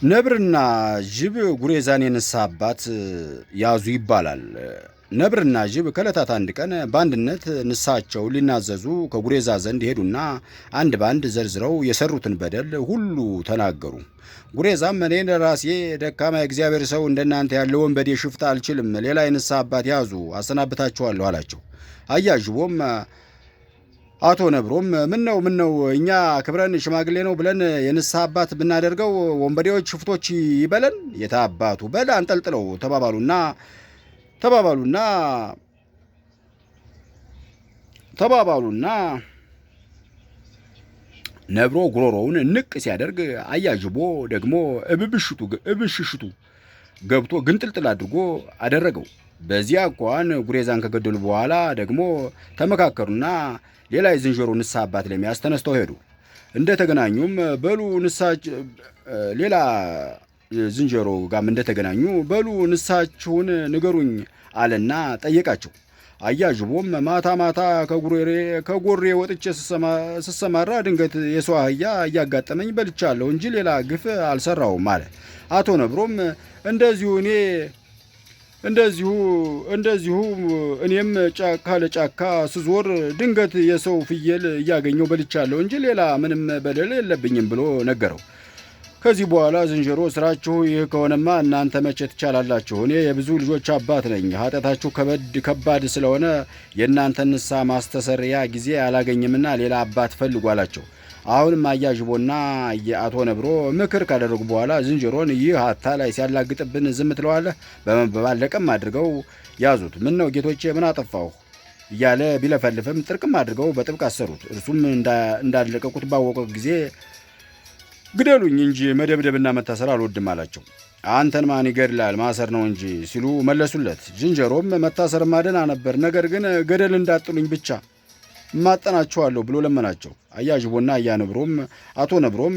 ነብርና ጅብ ጉሬዛን የነሳ አባት ያዙ ይባላል። ነብርና ጅብ ከዕለታት አንድ ቀን በአንድነት ንስሐቸው ሊናዘዙ ከጉሬዛ ዘንድ ሄዱና አንድ ባንድ ዘርዝረው የሰሩትን በደል ሁሉ ተናገሩ። ጉሬዛም እኔ ለራሴ ደካማ የእግዚአብሔር ሰው እንደናንተ ያለ ወንበዴ ሽፍታ አልችልም፣ ሌላ የንስሐ አባት ያዙ፣ አሰናብታችኋለሁ አላቸው። አያዥቦም አቶ ነብሮም ምን ነው እኛ ክብረን ሽማግሌ ነው ብለን የንስሐ አባት ብናደርገው ወንበዴዎች ሽፍቶች ይበለን የታ አባቱ በል አንጠልጥለው ተባባሉና ተባባሉና ነብሮ ጉሮሮውን ንቅ ሲያደርግ አያዥቦ ደግሞ እብሽሽቱ ገብቶ ግንጥልጥል አድርጎ አደረገው። በዚያ እንኳን ጉሬዛን ከገደሉ በኋላ ደግሞ ተመካከሩና ሌላ የዝንጀሮ ንስሐ አባት ለመያዝ ተነስተው ሄዱ። እንደተገናኙም በሉ ሌላ ዝንጀሮ ጋም እንደተገናኙ በሉ ንስሐችሁን ንገሩኝ አለና ጠየቃቸው። አያዥቦም ማታ ማታ ከጎሬ ወጥቼ ስሰማራ ድንገት የሰው አህያ እያጋጠመኝ በልቻለሁ እንጂ ሌላ ግፍ አልሰራውም አለ። አቶ ነብሮም እንደዚሁ እኔም ጫካ ለጫካ ስዞር ድንገት የሰው ፍየል እያገኘው በልቻለሁ እንጂ ሌላ ምንም በደል የለብኝም ብሎ ነገረው። ከዚህ በኋላ ዝንጀሮ ስራችሁ ይህ ከሆነማ እናንተ መቼ ትቻላላችሁ? እኔ የብዙ ልጆች አባት ነኝ። ኃጢአታችሁ ከባድ ስለሆነ የእናንተን ንስሐ ማስተሰሪያ ጊዜ አላገኝምና ሌላ አባት ፈልጉ አላቸው። አሁንም አያዥቦና የአቶ ነብሮ ምክር ካደረጉ በኋላ ዝንጀሮን ይህ አታላይ ሲያላግጥብን ዝም ትለዋለህ በመባል ለቀም አድርገው ያዙት። ምን ነው ጌቶቼ ምን አጠፋሁ እያለ ቢለፈልፍም ጥርቅም አድርገው በጥብቅ አሰሩት። እርሱም እንዳለቀቁት ባወቀ ጊዜ ግደሉኝ እንጂ መደብደብና መታሰር አልወድም አላቸው። አንተን ማን ይገድላል ማሰር ነው እንጂ ሲሉ መለሱለት። ዝንጀሮም መታሰር ማደና ነበር፣ ነገር ግን ገደል እንዳጥሉኝ ብቻ ማጠናቸዋለሁ ብሎ ለመናቸው። አያዥቦና አቶ ነብሮም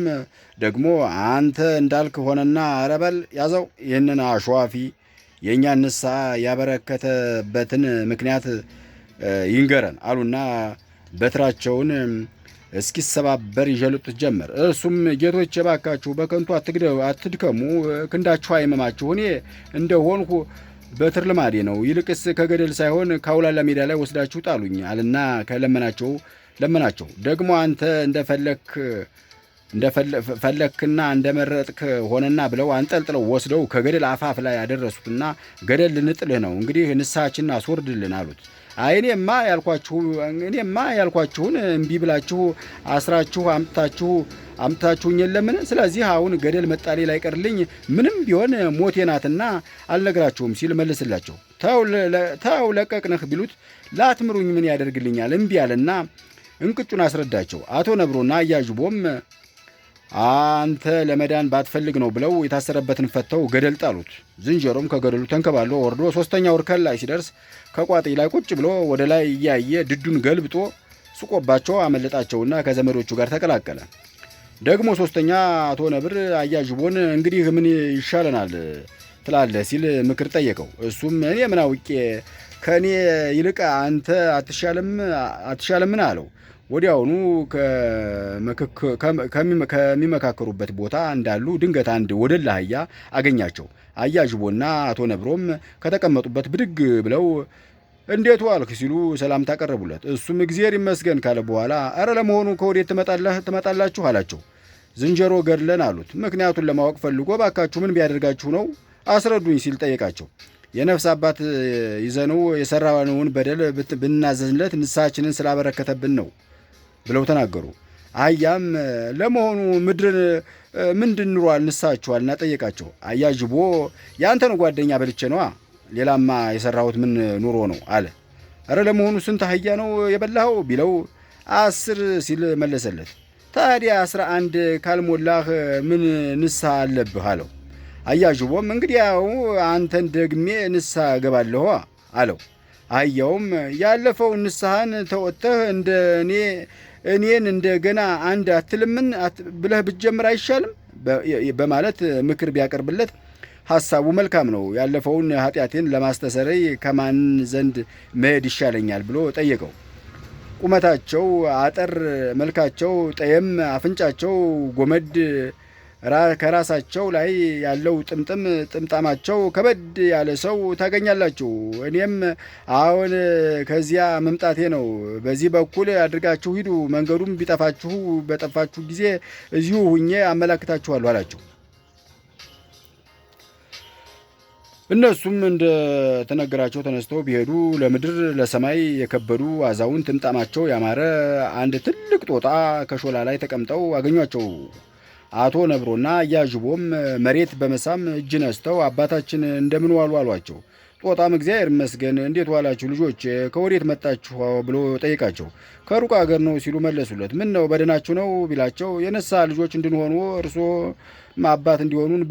ደግሞ አንተ እንዳልክ ሆነና አረበል ያዘው ይህንን አሸዋፊ የእኛን ንስሐ ያበረከተበትን ምክንያት ይንገረን አሉና በትራቸውን እስኪሰባበር ይዠልጡት ጀመር። እርሱም ጌቶች የባካችሁ በከንቱ አትድከሙ፣ ክንዳችሁ አይመማችሁ፣ እኔ እንደሆንሁ በትር ልማዴ ነው። ይልቅስ ከገደል ሳይሆን ከአውላላ ሜዳ ላይ ወስዳችሁ ጣሉኝ አልና ለመናቸው። ደግሞ አንተ እንደፈለክና እንደመረጥክ ሆነና ብለው አንጠልጥለው ወስደው ከገደል አፋፍ ላይ ያደረሱትና ገደል ልንጥልህ ነው፣ እንግዲህ ንስሐችንን አስወርድልን አሉት። እኔማ ያልኳችሁን እምቢ ብላችሁ አስራችሁ አምጥታችሁኝ የለምን? ስለዚህ አሁን ገደል መጣሌ ላይቀርልኝ ምንም ቢሆን ሞቴ ናትና አልነግራችሁም ሲል መልስላቸው። ተው ለቀቅነህ ቢሉት ላትምሩኝ ምን ያደርግልኛል እምቢ አለና እንቅጩን አስረዳቸው። አቶ ነብሮና አያዥቦም አንተ ለመዳን ባትፈልግ ነው ብለው የታሰረበትን ፈተው ገደል ጣሉት። ዝንጀሮም ከገደሉ ተንከባሎ ወርዶ ሶስተኛው እርከን ላይ ሲደርስ ከቋጥኝ ላይ ቁጭ ብሎ ወደ ላይ እያየ ድዱን ገልብጦ ስቆባቸው አመለጣቸውና ከዘመዶቹ ጋር ተቀላቀለ። ደግሞ ሶስተኛ አቶ ነብር አያዥቦን እንግዲህ ምን ይሻለናል ትላለህ ሲል ምክር ጠየቀው። እሱም እኔ ምን አውቄ ከእኔ ይልቅ አንተ አትሻለምን አለው። ወዲያውኑ ከሚመካከሩበት ቦታ እንዳሉ ድንገት አንድ ወደላ አህያ አገኛቸው። አያዥቦና አቶ ነብሮም ከተቀመጡበት ብድግ ብለው እንዴት ዋልክ ሲሉ ሰላምታ ቀረቡለት። እሱም እግዚአብሔር ይመስገን ካለ በኋላ አረ ለመሆኑ ከወዴት ትመጣላችሁ አላቸው። ዝንጀሮ ገድለን አሉት። ምክንያቱን ለማወቅ ፈልጎ ባካችሁ ምን ቢያደርጋችሁ ነው አስረዱኝ ሲል ጠየቃቸው። የነፍስ አባት ይዘነው የሰራነውን በደል ብናዘዝለት ንስሐችንን ስላበረከተብን ነው ብለው ተናገሩ። አህያም ለመሆኑ ምንድን ኑሯል ንስሐችኋልና ጠየቃቸው። አያዥቦ ያንተን ጓደኛ በልቼ ነዋ፣ ሌላማ የሰራሁት ምን ኑሮ ነው አለ። አረ ለመሆኑ ስንት አህያ ነው የበላኸው ቢለው 10 ሲል መለሰለት። ታዲያ 11 ካልሞላህ ምን ንስሐ አለብህ አለው። አያዥቦም እንግዲያው አንተን ደግሜ ንስሐ ገባለሁ አለው። አህያውም ያለፈውን ንስሐን ተወጥተህ እኔን እንደገና አንድ አትልምን ብለህ ብትጀምር አይሻልም በማለት ምክር ቢያቀርብለት ሐሳቡ መልካም ነው፣ ያለፈውን ኃጢአቴን ለማስተሰረይ ከማን ዘንድ መሄድ ይሻለኛል ብሎ ጠየቀው። ቁመታቸው አጠር፣ መልካቸው ጠየም፣ አፍንጫቸው ጎመድ ከራሳቸው ላይ ያለው ጥምጣማቸው ከበድ ያለ ሰው ታገኛላችሁ። እኔም አሁን ከዚያ መምጣቴ ነው። በዚህ በኩል አድርጋችሁ ሂዱ። መንገዱም በጠፋችሁ ጊዜ እዚሁ ሁኜ አመላክታችኋለሁ አላቸው። እነሱም እንደ ተነገራቸው ተነስተው ቢሄዱ ለምድር ለሰማይ የከበዱ አዛውንት ጥምጣማቸው ያማረ አንድ ትልቅ ጦጣ ከሾላ ላይ ተቀምጠው አገኟቸው። አቶ ነብሮና አያዥቦም መሬት በመሳም እጅ ነስተው አባታችን እንደምን ዋሉ አሏቸው። ጦጣም እግዚአብሔር ይመስገን፣ እንዴት ዋላችሁ ልጆች፣ ከወዴት መጣችሁ ብሎ ጠይቃቸው። ከሩቅ አገር ነው ሲሉ መለሱለት። ምን ነው በደናችሁ ነው ቢላቸው፣ የንስሐ ልጆች እንድንሆኑ እርሶም አባት እንዲሆኑን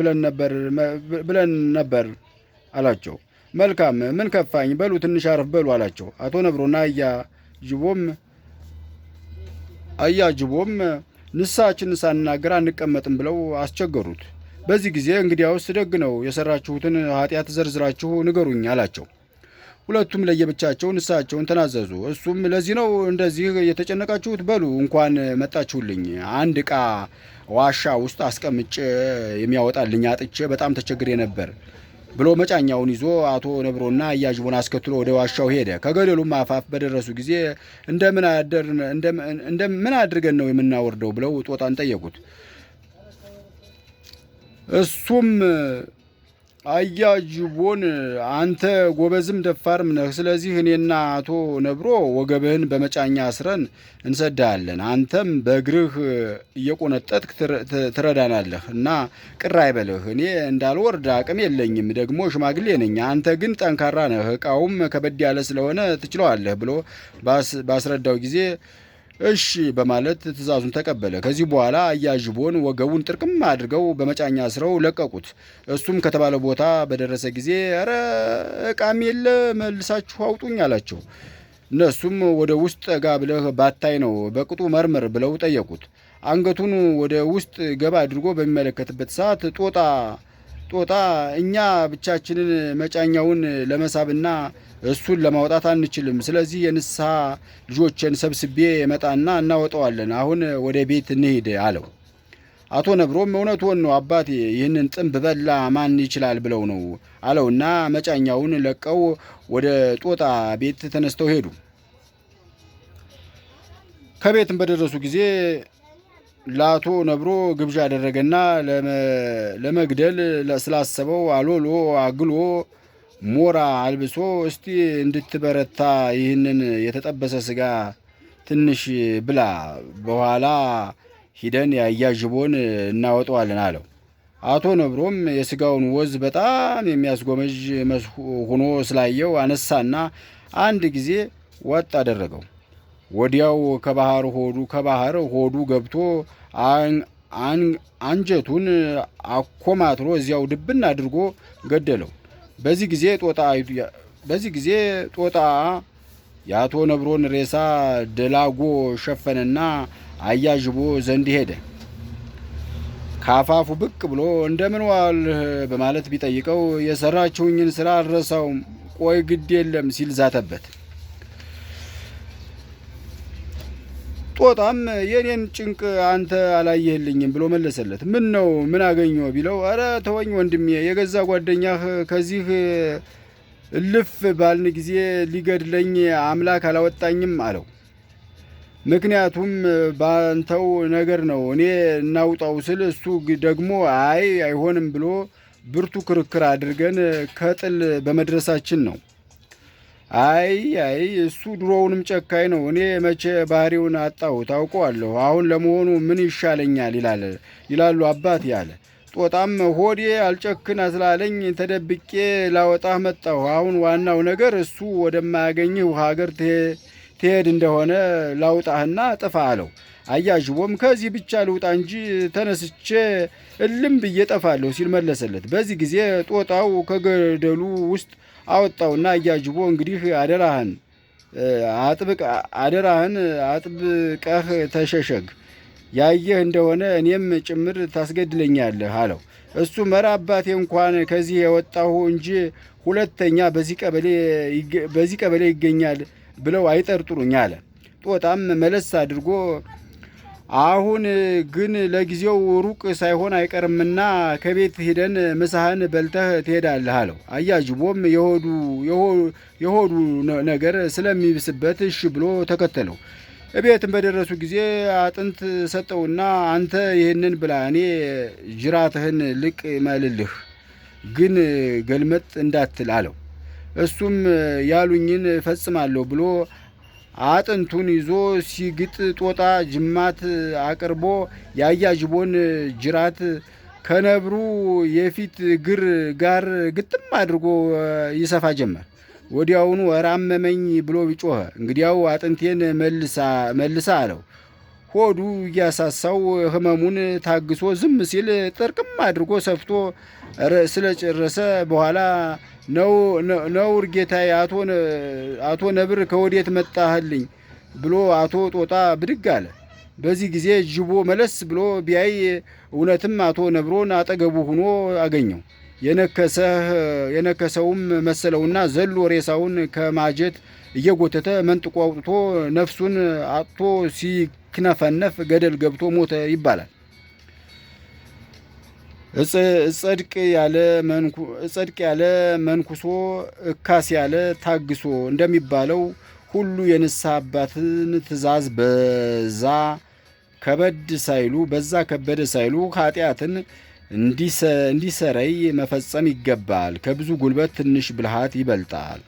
ብለን ነበር አላቸው። መልካም ምን ከፋኝ፣ በሉ ትንሽ አረፍ በሉ አላቸው። አቶ ነብሮና አያጅቦም ንስሐችንን ሳንናገር አንቀመጥም ብለው አስቸገሩት። በዚህ ጊዜ እንግዲያውስ ደግ ነው፣ የሰራችሁትን ኃጢአት ዘርዝራችሁ ንገሩኝ አላቸው። ሁለቱም ለየብቻቸው ንስሐቸውን ተናዘዙ። እሱም ለዚህ ነው እንደዚህ የተጨነቃችሁት? በሉ እንኳን መጣችሁልኝ። አንድ ዕቃ ዋሻ ውስጥ አስቀምጬ የሚያወጣልኝ አጥቼ በጣም ተቸግሬ ነበር ብሎ መጫኛውን ይዞ አቶ ነብሮና አያዥቦን አስከትሎ ወደ ዋሻው ሄደ። ከገደሉም አፋፍ በደረሱ ጊዜ እንደምን አድርገን ነው የምናወርደው ብለው ጦጣን ጠየቁት። እሱም አያጅቦን አንተ ጎበዝም ደፋርም ነህ፣ ስለዚህ እኔና አቶ ነብሮ ወገብህን በመጫኛ አስረን እንሰዳለን። አንተም በእግርህ እየቆነጠጥክ ትረዳናለህ እና ቅር አይበልህ። እኔ እንዳልወርድ አቅም የለኝም፣ ደግሞ ሽማግሌ ነኝ። አንተ ግን ጠንካራ ነህ፣ ዕቃውም ከበድ ያለ ስለሆነ ትችለዋለህ ብሎ ባስረዳው ጊዜ እሺ በማለት ትእዛዙን ተቀበለ። ከዚህ በኋላ አያዥቦን ወገቡን ጥርቅም አድርገው በመጫኛ አስረው ለቀቁት። እሱም ከተባለ ቦታ በደረሰ ጊዜ ኧረ ዕቃም የለ መልሳችሁ አውጡኝ አላቸው። እነሱም ወደ ውስጥ ጠጋ ብለህ ባታይ ነው በቅጡ መርምር ብለው ጠየቁት። አንገቱን ወደ ውስጥ ገባ አድርጎ በሚመለከትበት ሰዓት ጦጣ እኛ ብቻችንን መጫኛውን ለመሳብና እሱን ለማውጣት አንችልም። ስለዚህ የንስሐ ልጆችን ሰብስቤ መጣና እናወጣዋለን። አሁን ወደ ቤት እንሂድ አለው። አቶ ነብሮም እውነትዎን ነው አባቴ፣ ይህንን ጥንብ በላ ማን ይችላል ብለው ነው አለውና መጫኛውን ለቀው ወደ ጦጣ ቤት ተነስተው ሄዱ። ከቤትም በደረሱ ጊዜ ለአቶ ነብሮ ግብዣ አደረገና ለመግደል ስላሰበው አሎሎ አግሎ ሞራ አልብሶ እስቲ እንድትበረታ ይህንን የተጠበሰ ስጋ ትንሽ ብላ፣ በኋላ ሂደን የአያዥቦን እናወጣዋለን አለው። አቶ ነብሮም የስጋውን ወዝ በጣም የሚያስጎመዥ ሆኖ ስላየው አነሳና አንድ ጊዜ ወጥ አደረገው። ወዲያው ከባህር ሆዱ ገብቶ አንጀቱን አኮማትሮ እዚያው ድብን አድርጎ ገደለው። በዚህ ጊዜ ጦጣ የአቶ ነብሮን ሬሳ ደላጎ ሸፈነና አያዥቦ ዘንድ ሄደ። ካፋፉ ብቅ ብሎ እንደምን ዋልህ በማለት ቢጠይቀው የሰራችሁኝን ስራ አልረሳውም፣ ቆይ ግድ የለም ሲል ዛተበት። ጦጣም የኔን ጭንቅ አንተ አላየህልኝም ብሎ መለሰለት። ምን ነው ምን አገኘው ቢለው፣ ኧረ ተወኝ ወንድሜ፣ የገዛ ጓደኛህ ከዚህ እልፍ ባልን ጊዜ ሊገድለኝ አምላክ አላወጣኝም አለው። ምክንያቱም ባንተው ነገር ነው። እኔ እናውጣው ስል እሱ ደግሞ አይሆንም ብሎ ብርቱ ክርክር አድርገን ከጥል በመድረሳችን ነው። እሱ ድሮውንም ጨካኝ ነው። እኔ መቼ ባህሪውን አጣሁ ታውቀዋለሁ። አሁን ለመሆኑ ምን ይሻለኛል ይላሉ አባት ያለ። ጦጣም ሆዴ አልጨክን ስላለኝ ተደብቄ ላወጣህ መጣሁ። አሁን ዋናው ነገር እሱ ወደማያገኝህ ሀገር ትሄድ እንደሆነ ላውጣህና ጥፋ አለው። አያዥቦም ከዚህ ብቻ ልውጣ እንጂ ተነስቼ እልም ብዬ ጠፋለሁ ሲል መለሰለት። በዚህ ጊዜ ጦጣው ከገደሉ ውስጥ አወጣውና አያጅቦ እንግዲህ አደራህን አጥብቀህ ተሸሸግ፣ ያየህ እንደሆነ እኔም ጭምር ታስገድለኛለህ አለው። እሱ መራ አባቴ እንኳን ከዚህ የወጣሁ እንጂ ሁለተኛ በዚህ ቀበሌ ይገኛል ብለው አይጠርጥሩኝ አለ። ጦጣም መለስ አድርጎ አሁን ግን ለጊዜው ሩቅ ሳይሆን አይቀርምና ከቤት ሄደን ምሳህን በልተህ ትሄዳለህ አለው። አያጅቦም የሆዱ ነገር ስለሚብስበት እሺ ብሎ ተከተለው። እቤትም በደረሱ ጊዜ አጥንት ሰጠውና አንተ ይህንን ብላ፣ እኔ ጅራትህን ልቅ መልልህ፣ ግን ገልመጥ እንዳትል አለው። እሱም ያሉኝን እፈጽማለሁ ብሎ አጥንቱን ይዞ ሲግጥ ጦጣ ጅማት አቅርቦ የአያጅቦን ጅራት ከነብሩ የፊት እግር ጋር ግጥም አድርጎ ይሰፋ ጀመር። ወዲያውኑ ኧረ አመመኝ ብሎ ጮኸ። እንግዲያው አጥንቴን መልሳ አለው። ሆዱ እያሳሳው ህመሙን ታግሶ ዝም ሲል ጥርቅም አድርጎ ሰፍቶ ስለጨረሰ በኋላ ነውር ጌታዬ፣ አቶ ነብር ከወዴት መጣህልኝ ብሎ አቶ ጦጣ ብድግ አለ። በዚህ ጊዜ ጅቦ መለስ ብሎ ቢያይ እውነትም አቶ ነብሮን አጠገቡ ሆኖ አገኘው። የነከሰውም መሰለውና ዘሎ ሬሳውን ከማጀት እየጎተተ መንጥቆ አውጥቶ ነፍሱን አጥቶ ሲክነፈነፍ ገደል ገብቶ ሞተ ይባላል። እጸድቅ ያለ መንኩሶ እካስ ያለ ታግሶ እንደሚባለው ሁሉ የንስሐ አባትን ትእዛዝ በዛ ከበደ ሳይሉ ኃጢአትን እንዲሰረይ መፈጸም ይገባል። ከብዙ ጉልበት ትንሽ ብልሃት ይበልጣል።